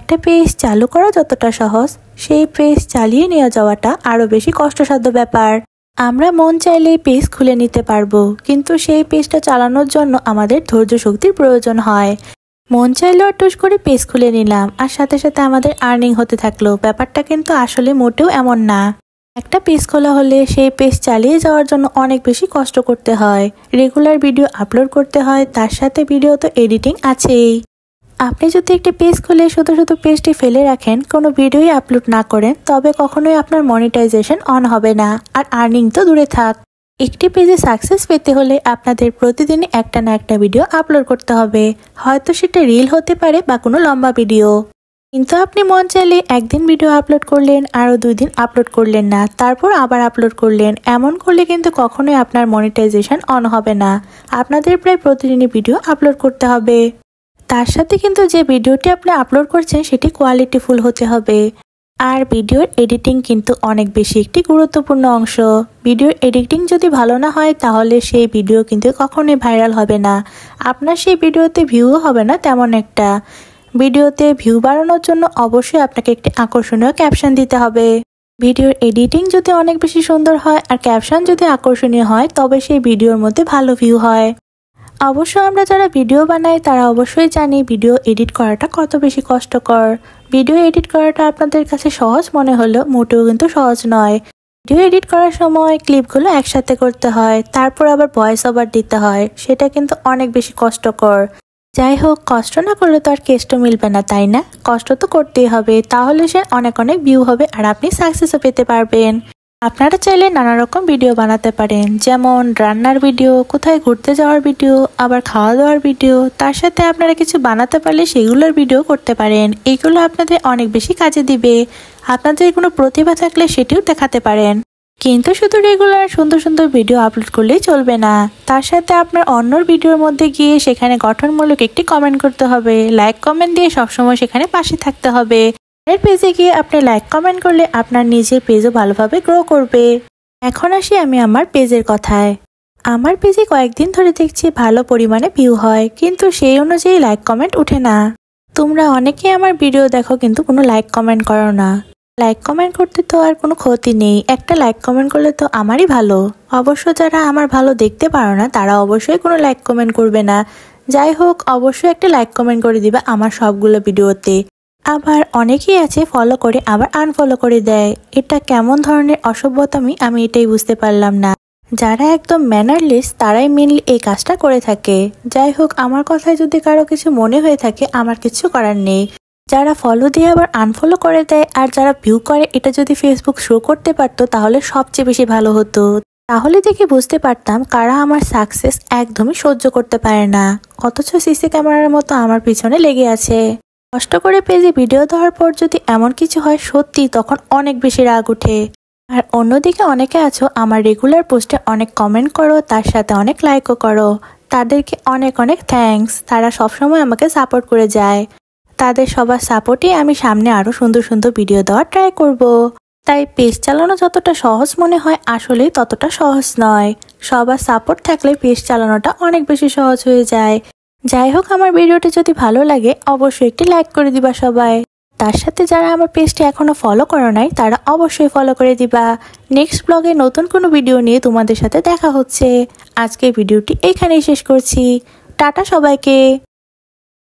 একটা পেজ চালু করা যতটা সহজ, সেই পেজ চালিয়ে নিয়ে যাওয়াটা আরো বেশি কষ্টসাধ্য ব্যাপার। আমরা মন চাইলেই পেজ খুলে নিতে পারবো, কিন্তু সেই পেজটা চালানোর জন্য আমাদের ধৈর্য শক্তির প্রয়োজন হয়। মন চাইলেও টুস করে পেজ খুলে নিলাম আর সাথে সাথে আমাদের আর্নিং হতে থাকলো, ব্যাপারটা কিন্তু আসলে মোটেও এমন না। একটা পেজ খোলা হলে সেই পেজ চালিয়ে যাওয়ার জন্য অনেক বেশি কষ্ট করতে হয়, রেগুলার ভিডিও আপলোড করতে হয়, তার সাথে ভিডিও তো এডিটিং আছেই। আপনি যদি একটি পেজ খুলে শুধু শুধু পেজটি ফেলে রাখেন, কোনো ভিডিওই আপলোড না করেন, তবে কখনোই আপনার মনিটাইজেশন অন হবে না, আর আর্নিং তো দূরে থাক। একটি পেজে সাকসেস পেতে হলে আপনাদের প্রতিদিনই একটা না একটা ভিডিও আপলোড করতে হবে, হয়তো সেটা রিল হতে পারে বা কোনো লম্বা ভিডিও। কিন্তু আপনি মন চাইলে একদিন ভিডিও আপলোড করলেন, আরও 2 দিন আপলোড করলেন না, তারপর আবার আপলোড করলেন, এমন করলে কিন্তু কখনোই আপনার মনিটাইজেশন অন হবে না। আপনাদের প্রায় প্রতিদিনই ভিডিও আপলোড করতে হবে। তার সাথে কিন্তু যে ভিডিওটি আপনি আপলোড করছেন সেটি কোয়ালিটিফুল হতে হবে। আর ভিডিওর এডিটিং কিন্তু অনেক বেশি একটি গুরুত্বপূর্ণ অংশ। ভিডিওর এডিটিং যদি ভালো না হয় তাহলে সেই ভিডিও কিন্তু কখনোই ভাইরাল হবে না, আপনার সেই ভিডিওতে ভিউও হবে না তেমন একটা। ভিডিওতে ভিউ বাড়ানোর জন্য অবশ্যই আপনাকে একটি আকর্ষণীয় ক্যাপশন দিতে হবে। ভিডিওর এডিটিং যদি অনেক বেশি সুন্দর হয় আর ক্যাপশন যদি আকর্ষণীয় হয়, তবে সেই ভিডিওর মধ্যে ভালো ভিউ হয়। অবশ্য আমরা যারা ভিডিও বানাই তারা অবশ্যই জানি ভিডিও এডিট করাটা কত বেশি কষ্টকর। ভিডিও এডিট করাটা আপনাদের কাছে সহজ মনে হলেও মোটেও কিন্তু সহজ নয়। ভিডিও এডিট করার সময় ক্লিপগুলো একসাথে করতে হয়, তারপর আবার ভয়েস ওভার দিতে হয়, সেটা কিন্তু অনেক বেশি কষ্টকর। যাই হোক, কষ্ট না করলে তো আর কেষ্ট মিলবে না, তাই না? কষ্ট তো করতেই হবে, তাহলে সে অনেক অনেক ভিউ হবে আর আপনি সাকসেসও পেতে পারবেন। আপনারা চাইলে নানা রকম ভিডিও বানাতে পারেন, যেমন রান্নার ভিডিও, কোথায় ঘুরতে যাওয়ার ভিডিও, আবার খাওয়া দাওয়ার ভিডিও। তার সাথে আপনারা কিছু বানাতে পারলে সেগুলোর ভিডিও করতে পারেন, এইগুলো আপনাদের অনেক বেশি কাজে দিবে। আপনাদের কোনো প্রতিভা থাকলে সেটিও দেখাতে পারেন। কিন্তু শুধু রেগুলার সুন্দর সুন্দর ভিডিও আপলোড করলেই চলবে না, তার সাথে আপনার অন্যর ভিডিওর মধ্যে গিয়ে সেখানে গঠনমূলক একটি কমেন্ট করতে হবে, লাইক কমেন্ট দিয়ে সবসময় সেখানে পাশে থাকতে হবে। এর পেজে গিয়ে আপনি লাইক কমেন্ট করলে আপনার নিজের পেজও ভালোভাবে গ্রো করবে। এখন আসি আমি আমার পেজের কথায়। আমার পেজে কয়েকদিন ধরে দেখছি ভালো পরিমাণে ভিউ হয়, কিন্তু সেই অনুযায়ী লাইক কমেন্ট উঠে না। তোমরা অনেকেই আমার ভিডিও দেখো কিন্তু কোনো লাইক কমেন্ট করো না। লাইক কমেন্ট করতে তো আর কোনো ক্ষতি নেই, একটা লাইক কমেন্ট করলে তো আমারই ভালো। অবশ্য যারা আমার ভালো দেখতে পারো না তারা অবশ্যই কোনো লাইক কমেন্ট করবে না। যাই হোক, অবশ্যই একটা লাইক কমেন্ট করে দিবা আমার সবগুলো ভিডিওতে। আবার অনেকেই আছে ফলো করে আবার আনফলো করে দেয়, এটা কেমন ধরনের অসভ্যতামি আমি এটাই বুঝতে পারলাম না। যারা একদম ম্যানারলেস তারাই মেনলি এই কাজটা করে থাকে। যাই হোক, আমার কথায় যদি কারো কিছু মনে হয়ে থাকে আমার কিছু করার নেই। যারা ফলো দিয়ে আবার আনফলো করে দেয় আর যারা ভিউ করে, এটা যদি ফেসবুক শো করতে পারতো তাহলে সবচেয়ে বেশি ভালো হতো। তাহলে দেখে বুঝতে পারতাম কারা আমার সাকসেস একদমই সহ্য করতে পারে না, অথচ সিসি ক্যামেরার মতো আমার পিছনে লেগে আছে। কষ্ট করে পেজে ভিডিও দেওয়ার পর যদি এমন কিছু হয়, সত্যি তখন অনেক বেশি রাগ উঠে। আর অন্যদিকে অনেকে আছো আমার রেগুলার পোস্টে অনেক কমেন্ট করো, তার সাথে অনেক লাইকও করো, তাদেরকে অনেক অনেক থ্যাঙ্কস। তারা সবসময় আমাকে সাপোর্ট করে যায়। তাদের সবার সাপোর্টে আমি সামনে আরো সুন্দর সুন্দর ভিডিও দেওয়ার ট্রাই করব। তাই পেজ চালানো যতটা সহজ মনে হয় আসলেই ততটা সহজ নয়। সবার সাপোর্ট থাকলে পেজ চালানোটা অনেক বেশি সহজ হয়ে যায়। যাই হোক, আমার ভিডিওটি যদি ভালো লাগে অবশ্যই একটি লাইক করে দিবা সবাই। তার সাথে যারা আমার পেজটি এখনো ফলো করো নাই তারা অবশ্যই ফলো করে দিবা। নেক্সট ব্লগে নতুন কোনো ভিডিও নিয়ে তোমাদের সাথে দেখা হচ্ছে। আজকে ভিডিওটি এখানেই শেষ করছি। টাটা সবাইকে।